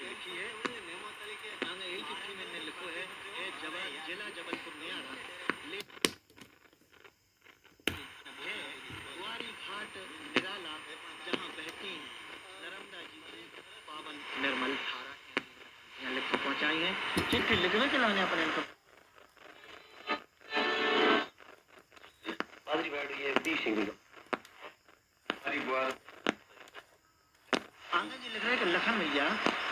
देखिए नेमो तरीके आगे यही चिट्ठी में लिखो है ये जिला जबलपुर न्यारा ले है कुआरी घाट निराला जहाँ बहती नर्मदा जी की पावन निर्मल धारा यहाँ लिख पहुँचाई है चिट्ठी लिखने के लाने अपने इनको ये आगे जी लिख रहे कि लखन भैया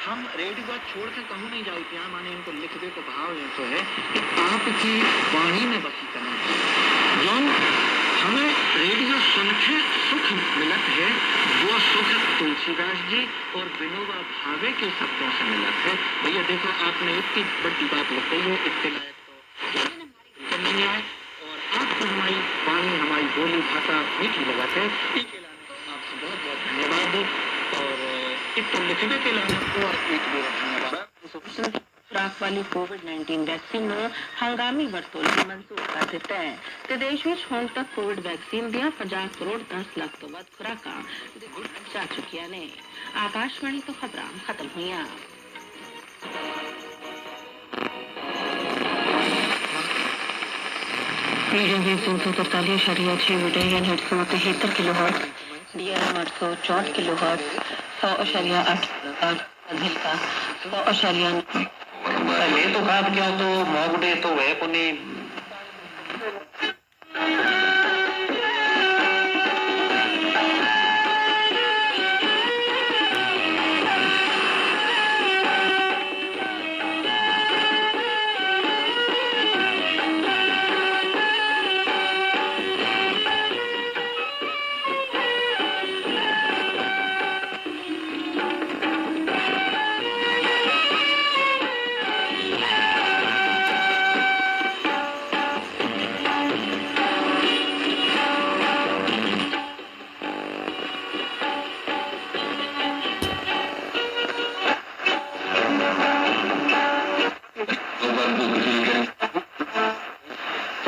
हम रेडियो छोड़ के कहूँ नहीं जाए क्या माने इनको लिखने को भाव तो है कि आपकी वाणी में बसी करना जौन हमें रेडियो सुन के सुख मिलत है वो सुख तुलसीदास जी और विनोबा भावे के शब्दों से मिलत है। भैया देखो आपने इतनी बड़ी बात बताई है इतने लायक तो नहीं आए और आपको हमारी वाणी हमारी बोली भाषा मीठी लगत है आपसे बहुत बहुत धन्यवाद और इसको लिखने के लिए और एक बार धन्यवाद। खुराक वाली कोविड-19 वैक्सीन ਨੂੰ ਹੰਗਾਮੀ ਵਰਤੋਂ ਲਈ ਮਨਜ਼ੂਰ ਕਰ ਦਿੱਤਾ ਹੈ ਤੇ ਦੇਸ਼ ਵਿੱਚ ਹੁਣ ਤੱਕ ਕੋਵਿਡ ਵੈਕਸੀਨ ਦੀਆਂ 50 ਕਰੋੜ 10 ਲੱਖ ਤੋਂ ਵੱਧ ਖੁਰਾਕਾਂ ਜਾ ਚੁੱਕੀਆਂ ਨੇ। ਆਕਾਸ਼ਵਾਣੀ ਤੋਂ ਖਬਰਾਂ ਖਤਮ ਹੋਈਆਂ। मीडियम वेव 243.6 मीटर या 173 किलोहर्ट्ज DRM 864 किलोहर्ट्ज 100.8 अधिल का 100.9 ले तो कहा क्या तो मोगडे तो वह कोनी